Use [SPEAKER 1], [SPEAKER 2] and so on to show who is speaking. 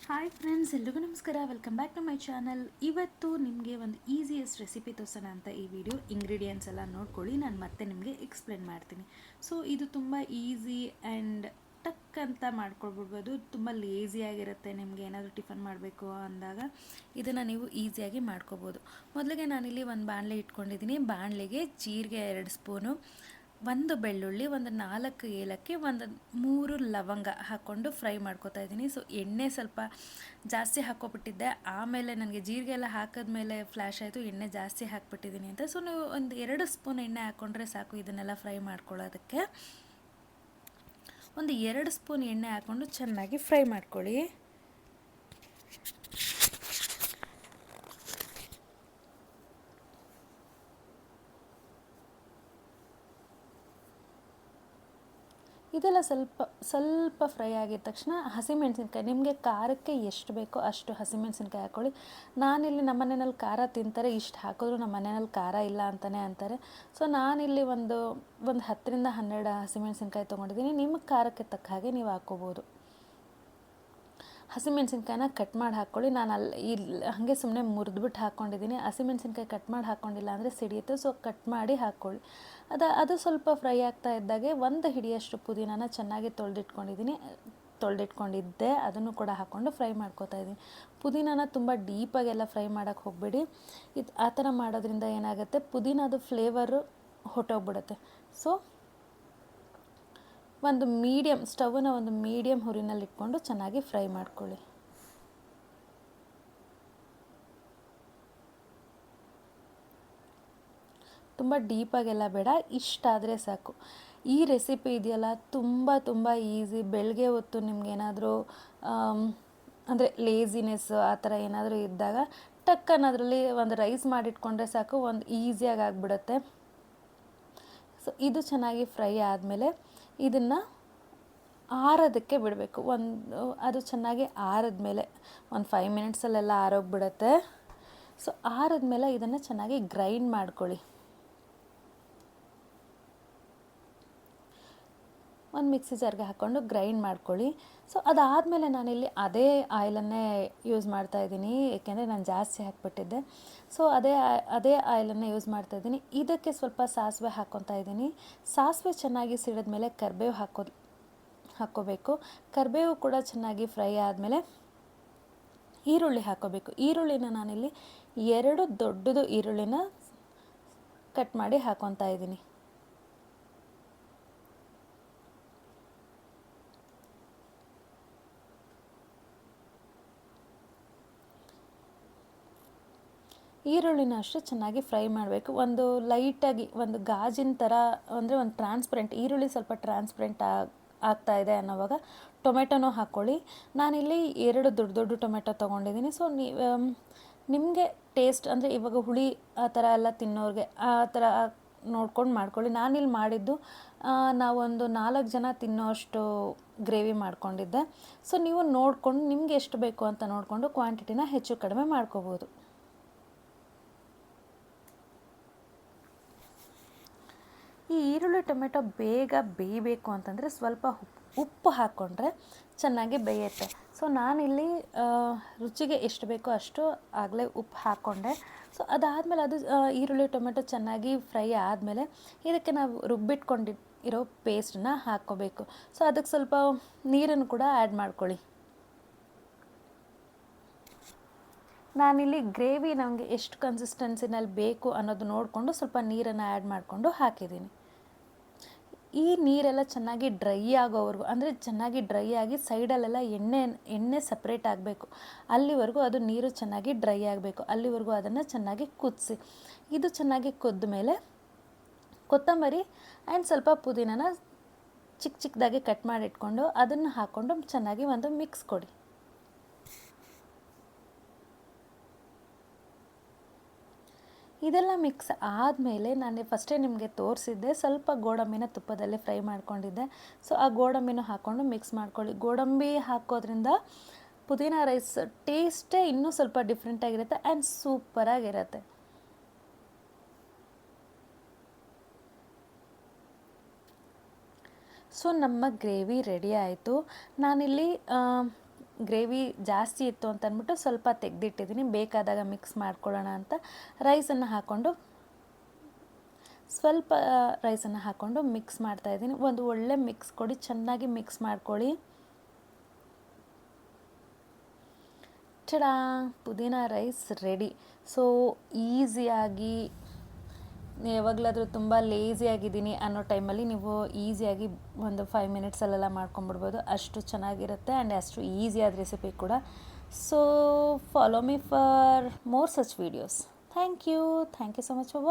[SPEAKER 1] Hi friends, ಎಲ್ರಿಗೂ ನಮಸ್ಕಾರ. Welcome back to my channel. ಇವತ್ತು ನಿಮಗೆ ಒಂದು ಈಸಿಯೆಸ್ಟ್ ರೆಸಿಪಿ ತೋರಿಸೋಣ ಅಂತ ಈ ವಿಡಿಯೋ. ಇಂಗ್ರೀಡಿಯೆಂಟ್ಸ್ ಎಲ್ಲ ನೋಡ್ಕೊಳ್ಳಿ, ನಾನು ಮತ್ತೆ ನಿಮಗೆ ಎಕ್ಸ್ಪ್ಲೇನ್ ಮಾಡ್ತೀನಿ. ಸೊ ಇದು ತುಂಬ ಈಸಿ ಆ್ಯಂಡ್ ಟಕ್ ಅಂತ ಮಾಡ್ಕೊಳ್ಬಿಡ್ಬೋದು. ತುಂಬ ಲೇಸಿಯಾಗಿರುತ್ತೆ. ನಿಮಗೆ ಏನಾದರೂ ಟಿಫನ್ ಮಾಡಬೇಕು ಅಂದಾಗ ಇದನ್ನು ನೀವು ಈಸಿಯಾಗಿ ಮಾಡ್ಕೋಬೋದು. ಮೊದಲಿಗೆ ನಾನಿಲ್ಲಿ ಒಂದು ಬಾಣಲೆ ಇಟ್ಕೊಂಡಿದ್ದೀನಿ. ಬಾಣಲೆಗೆ ಜೀರಿಗೆ 2 ಸ್ಪೂನು, ಒಂದು ಬೆಳ್ಳುಳ್ಳಿ, ಒಂದು 4 ಏಲಕ್ಕಿ, ಒಂದು 3 ಲವಂಗ ಹಾಕ್ಕೊಂಡು ಫ್ರೈ ಮಾಡ್ಕೊತಾ ಇದ್ದೀನಿ. ಸೊ ಎಣ್ಣೆ ಸ್ವಲ್ಪ ಜಾಸ್ತಿ ಹಾಕ್ಕೊಬಿಟ್ಟಿದ್ದೆ. ಆಮೇಲೆ ನನಗೆ ಜೀರಿಗೆ ಎಲ್ಲ ಹಾಕಿದ್ಮೇಲೆ ಫ್ಲ್ಯಾಶ್ ಆಯಿತು, ಎಣ್ಣೆ ಜಾಸ್ತಿ ಹಾಕ್ಬಿಟ್ಟಿದ್ದೀನಿ ಅಂತ. ಸೊ ನೀವು ಒಂದು 2 ಸ್ಪೂನ್ ಎಣ್ಣೆ ಹಾಕ್ಕೊಂಡ್ರೆ ಸಾಕು ಇದನ್ನೆಲ್ಲ ಫ್ರೈ ಮಾಡ್ಕೊಳ್ಳೋದಕ್ಕೆ. ಒಂದು 2 ಸ್ಪೂನ್ ಎಣ್ಣೆ ಹಾಕ್ಕೊಂಡು ಚೆನ್ನಾಗಿ ಫ್ರೈ ಮಾಡ್ಕೊಳ್ಳಿ. ಇದೆಲ್ಲ ಸ್ವಲ್ಪ ಫ್ರೈ ಆಗಿದ ತಕ್ಷಣ ಹಸಿಮೆಣ್ಸಿನ್ಕಾಯಿ, ನಿಮಗೆ ಖಾರಕ್ಕೆ ಎಷ್ಟು ಬೇಕೋ ಅಷ್ಟು ಹಸಿಮೆಣ್ಸಿನ್ಕಾಯಿ ಹಾಕ್ಕೊಳ್ಳಿ. ನಾನಿಲ್ಲಿ ನಮ್ಮ ಮನೆಯಲ್ಲಿ ಖಾರ ತಿಂತಾರೆ, ಇಷ್ಟು ಹಾಕಿದ್ರು ನಮ್ಮ ಮನೆಯಲ್ಲಿ ಖಾರ ಇಲ್ಲ ಅಂತಲೇ ಅಂತಾರೆ. ಸೊ ನಾನಿಲ್ಲಿ ಒಂದು 10ರಿಂದ 12 ಹಸಿಮೆಣ್ಸಿನ್ಕಾಯಿ ತೊಗೊಂಡಿದ್ದೀನಿ. ನಿಮ್ಮ ಖಾರಕ್ಕೆ ತಕ್ಕ ಹಾಗೆ ನೀವು ಹಾಕ್ಕೋಬೋದು. ಹಸಿಮೆಣ್ಸಿನ್ಕಾಯಿನ ಕಟ್ ಮಾಡಿ ಹಾಕ್ಕೊಳ್ಳಿ. ನಾನು ಇಲ್ಲಿ ಹಾಗೆ ಸುಮ್ಮನೆ ಮುರಿದ್ಬಿಟ್ಟು ಹಾಕ್ಕೊಂಡಿದ್ದೀನಿ. ಹಸಿಮೆಣ್ಸಿನ್ಕಾಯಿ ಕಟ್ ಮಾಡಿ ಹಾಕ್ಕೊಂಡಿಲ್ಲ ಅಂದರೆ ಸಿಡಿಯುತ್ತೆ. ಸೊ ಕಟ್ ಮಾಡಿ ಹಾಕ್ಕೊಳ್ಳಿ. ಅದು ಸ್ವಲ್ಪ ಫ್ರೈ ಆಗ್ತಾ ಇದ್ದಾಗೆ 1 ಹಿಡಿಯಷ್ಟು ಪುದೀನಾನ ಚೆನ್ನಾಗಿ ತೊಳೆದಿಟ್ಕೊಂಡಿದ್ದೆ, ಅದನ್ನು ಕೂಡ ಹಾಕ್ಕೊಂಡು ಫ್ರೈ ಮಾಡ್ಕೋತಾ ಇದ್ದೀನಿ. ಪುದೀನಾನ ತುಂಬ ಡೀಪಾಗೆಲ್ಲ ಫ್ರೈ ಮಾಡೋಕ್ಕೆ ಹೋಗಬೇಡಿ. ಆ ಥರ ಮಾಡೋದ್ರಿಂದ ಏನಾಗುತ್ತೆ, ಪುದೀನದು ಫ್ಲೇವರು ಹೊಟ್ಟೋಗ್ಬಿಡುತ್ತೆ. ಸೊ ಸ್ಟವ್ನ ಒಂದು ಮೀಡಿಯಮ್ ಹುರಿನಲ್ಲಿ ಇಟ್ಕೊಂಡು ಚೆನ್ನಾಗಿ ಫ್ರೈ ಮಾಡ್ಕೊಳ್ಳಿ. ತುಂಬ ಡೀಪಾಗೆಲ್ಲ ಬೇಡ, ಇಷ್ಟಾದರೆ ಸಾಕು. ಈ ರೆಸಿಪಿ ಇದೆಯಲ್ಲ ತುಂಬ ಈಸಿ. ಬೆಳಗ್ಗೆ ಹೊತ್ತು ನಿಮ್ಗೇನಾದರೂ ಅಂದರೆ ಲೇಸಿನೆಸ್ ಆ ಥರ ಏನಾದರೂ ಇದ್ದಾಗ ಟಕ್ ಅನ್ನೋದ್ರಲ್ಲಿ ಒಂದು ರೈಸ್ ಮಾಡಿಟ್ಕೊಂಡ್ರೆ ಸಾಕು, ಒಂದು ಈಸಿಯಾಗಿ ಆಗಿಬಿಡುತ್ತೆ. ಸೊ ಇದು ಚೆನ್ನಾಗಿ ಫ್ರೈ ಆದಮೇಲೆ ಇದನ್ನು ಆರೋದಕ್ಕೆ ಬಿಡಬೇಕು. ಅದು ಚೆನ್ನಾಗಿ ಆರಿದ್ಮೇಲೆ ಒಂದು 5 ಮಿನಿಟ್ಸಲ್ಲೆಲ್ಲ ಆರೋಗ್ಬಿಡುತ್ತೆ. ಸೊ ಆರಿದ್ಮೇಲೆ ಇದನ್ನು ಚೆನ್ನಾಗಿ ಗ್ರೈಂಡ್ ಮಾಡ್ಕೊಳ್ಳಿ. ಒಂದು ಮಿಕ್ಸಿ ಜಾರ್ಗೆ ಹಾಕ್ಕೊಂಡು ಗ್ರೈಂಡ್ ಮಾಡ್ಕೊಳ್ಳಿ. ಸೊ ಅದಾದಮೇಲೆ ನಾನಿಲ್ಲಿ ಅದೇ ಆಯಿಲನ್ನೇ ಯೂಸ್ ಮಾಡ್ತಾಯಿದ್ದೀನಿ, ಏಕೆಂದರೆ ನಾನು ಜಾಸ್ತಿ ಹಾಕ್ಬಿಟ್ಟಿದ್ದೆ. ಸೊ ಅದೇ ಆಯಿಲನ್ನೇ ಯೂಸ್ ಮಾಡ್ತಾಯಿದ್ದೀನಿ. ಇದಕ್ಕೆ ಸ್ವಲ್ಪ ಸಾಸಿವೆ ಹಾಕ್ಕೊತಾ ಇದ್ದೀನಿ. ಸಾಸಿವೆ ಚೆನ್ನಾಗಿ ಸಿಡಿದ್ಮೇಲೆ ಕರಿಬೇವು ಹಾಕ್ಕೋಬೇಕು. ಕರಿಬೇವು ಕೂಡ ಚೆನ್ನಾಗಿ ಫ್ರೈ ಆದಮೇಲೆ ಈರುಳ್ಳಿ ಹಾಕ್ಕೋಬೇಕು. ಈರುಳ್ಳಿನ ನಾನಿಲ್ಲಿ 2 ದೊಡ್ಡದು ಈರುಳ್ಳಿನ ಕಟ್ ಮಾಡಿ ಹಾಕ್ಕೊತಾ ಇದ್ದೀನಿ. ಈರುಳ್ಳಿನ ಅಷ್ಟು ಚೆನ್ನಾಗಿ ಫ್ರೈ ಮಾಡಬೇಕು. ಒಂದು ಲೈಟಾಗಿ ಒಂದು ಗಾಜಿನ ಥರ, ಅಂದರೆ ಒಂದು ಟ್ರಾನ್ಸ್ಪರೆಂಟ್, ಈರುಳ್ಳಿ ಸ್ವಲ್ಪ ಟ್ರಾನ್ಸ್ಪರೆಂಟ್ ಆಗ್ತಾಯಿದೆ ಅನ್ನೋವಾಗ ಟೊಮೆಟೊನೂ ಹಾಕ್ಕೊಳ್ಳಿ. ನಾನಿಲ್ಲಿ 2 ದೊಡ್ಡ ಟೊಮೆಟೊ ತೊಗೊಂಡಿದ್ದೀನಿ. ಸೊ ನಿಮಗೆ ಟೇಸ್ಟ್ ಅಂದರೆ ಇವಾಗ ಹುಳಿ ಆ ಥರ ಎಲ್ಲ ತಿನ್ನೋರಿಗೆ ಆ ಥರ ನೋಡ್ಕೊಂಡು ಮಾಡ್ಕೊಳ್ಳಿ. ನಾನಿಲ್ಲಿ ಮಾಡಿದ್ದು ನಾವೊಂದು 4 ಜನ ತಿನ್ನೋಷ್ಟು ಗ್ರೇವಿ ಮಾಡ್ಕೊಂಡಿದ್ದೆ. ಸೊ ನೀವು ನೋಡಿಕೊಂಡು ನಿಮಗೆ ಎಷ್ಟು ಬೇಕು ಅಂತ ನೋಡಿಕೊಂಡು ಕ್ವಾಂಟಿಟಿನ ಹೆಚ್ಚು ಕಡಿಮೆ ಮಾಡ್ಕೋಬೋದು. ಈ ಈರುಳ್ಳಿ ಟೊಮೆಟೊ ಬೇಗ ಬೇಯಬೇಕು ಅಂತಂದರೆ ಸ್ವಲ್ಪ ಉಪ್ಪು ಹಾಕ್ಕೊಂಡ್ರೆ ಚೆನ್ನಾಗಿ ಬೇಯುತ್ತೆ. ಸೊ ನಾನಿಲ್ಲಿ ರುಚಿಗೆ ಎಷ್ಟು ಬೇಕೋ ಅಷ್ಟು ಆಗಲೇ ಉಪ್ಪು ಹಾಕ್ಕೊಂಡೆ. ಸೊ ಅದಾದಮೇಲೆ ಈರುಳ್ಳಿ ಟೊಮೆಟೊ ಚೆನ್ನಾಗಿ ಫ್ರೈ ಆದಮೇಲೆ ಇದಕ್ಕೆ ನಾವು ರುಬ್ಬಿಟ್ಕೊಂಡಿರೋ ಪೇಸ್ಟನ್ನ ಹಾಕ್ಕೋಬೇಕು. ಸೊ ಅದಕ್ಕೆ ಸ್ವಲ್ಪ ನೀರನ್ನು ಕೂಡ ಆ್ಯಡ್ ಮಾಡ್ಕೊಳ್ಳಿ. ನಾನಿಲ್ಲಿ ಗ್ರೇವಿ ನಮಗೆ ಎಷ್ಟು ಕನ್ಸಿಸ್ಟೆನ್ಸಿನಲ್ಲಿ ಬೇಕು ಅನ್ನೋದು ನೋಡಿಕೊಂಡು ಸ್ವಲ್ಪ ನೀರನ್ನು ಆ್ಯಡ್ ಮಾಡಿಕೊಂಡು ಹಾಕಿದ್ದೀನಿ. ಈ ನೀರೆಲ್ಲ ಚೆನ್ನಾಗಿ ಡ್ರೈ ಆಗೋವರೆಗೂ, ಅಂದರೆ ಚೆನ್ನಾಗಿ ಡ್ರೈ ಆಗಿ ಸೈಡಲ್ಲೆಲ್ಲ ಎಣ್ಣೆ ಸಪ್ರೇಟ್ ಆಗಬೇಕು. ಅಲ್ಲಿವರೆಗೂ ಅದು ನೀರು ಚೆನ್ನಾಗಿ ಡ್ರೈ ಆಗಬೇಕು. ಅಲ್ಲಿವರೆಗೂ ಅದನ್ನು ಚೆನ್ನಾಗಿ ಕುದಿಸಿ. ಇದು ಚೆನ್ನಾಗಿ ಕುದ್ದ ಮೇಲೆ ಕೊತ್ತಂಬರಿ ಆ್ಯಂಡ್ ಸ್ವಲ್ಪ ಪುದೀನನ ಚಿಕ್ಕದಾಗಿ ಕಟ್ ಮಾಡಿಟ್ಕೊಂಡು ಅದನ್ನು ಹಾಕ್ಕೊಂಡು ಚೆನ್ನಾಗಿ ಒಂದು ಮಿಕ್ಸ್ ಕೊಡಿ. ಇದೆಲ್ಲ ಮಿಕ್ಸ್ ಆದಮೇಲೆ ನಾನು ಫಸ್ಟೇ ನಿಮಗೆ ತೋರಿಸಿದ್ದೆ, ಸ್ವಲ್ಪ ಗೋಡಂಬಿನ ತುಪ್ಪದಲ್ಲಿ ಫ್ರೈ ಮಾಡ್ಕೊಂಡಿದ್ದೆ. ಸೊ ಆ ಗೋಡಂಬಿನೂ ಹಾಕ್ಕೊಂಡು ಮಿಕ್ಸ್ ಮಾಡ್ಕೊಳ್ಳಿ. ಗೋಡಂಬಿ ಹಾಕೋದ್ರಿಂದ ಪುದೀನ ರೈಸ್ ಟೇಸ್ಟೇ ಇನ್ನೂ ಸ್ವಲ್ಪ ಡಿಫ್ರೆಂಟಾಗಿರುತ್ತೆ ಆ್ಯಂಡ್ ಸೂಪರಾಗಿರುತ್ತೆ. ಸೊ ನಮ್ಮ ಗ್ರೇವಿ ರೆಡಿ ಆಯಿತು. ನಾನಿಲ್ಲಿ ಗ್ರೇವಿ ಜಾಸ್ತಿ ಇತ್ತು ಅಂತ ಅಂದ್ಬಿಟ್ಟು ಸ್ವಲ್ಪ ತೆಗೆದಿಟ್ಟಿದ್ದೀನಿ, ಬೇಕಾದಾಗ ಮಿಕ್ಸ್ ಮಾಡ್ಕೊಳ್ಳೋಣ ಅಂತ. ರೈಸನ್ನು ಹಾಕ್ಕೊಂಡು ಸ್ವಲ್ಪ ರೈಸನ್ನು ಹಾಕ್ಕೊಂಡು ಮಿಕ್ಸ್ ಮಾಡ್ತಾಯಿದ್ದೀನಿ. ಒಂದು ಒಳ್ಳೆ ಮಿಕ್ಸ್ ಕೊಡಿ, ಚೆನ್ನಾಗಿ ಮಿಕ್ಸ್ ಮಾಡ್ಕೊಳ್ಳಿ. ಚಡಾ, ಪುದೀನ ರೈಸ್ ರೆಡಿ. ಸೊ ಈಸಿಯಾಗಿ, ಯಾವಾಗಲಾದರೂ ತುಂಬ ಲೇಸಿಯಾಗಿದ್ದೀನಿ ಅನ್ನೋ ಟೈಮಲ್ಲಿ ನೀವು ಈಸಿಯಾಗಿ ಒಂದು 5 ಮಿನಿಟ್ಸಲ್ಲೆಲ್ಲ ಮಾಡ್ಕೊಂಬಿಡ್ಬೋದು. ಅಷ್ಟು ಚೆನ್ನಾಗಿರುತ್ತೆ ಆ್ಯಂಡ್ ಅಷ್ಟು ಈಸಿಯಾದ ರೆಸಿಪಿ ಕೂಡ. So follow me for more such videos. Thank you so much for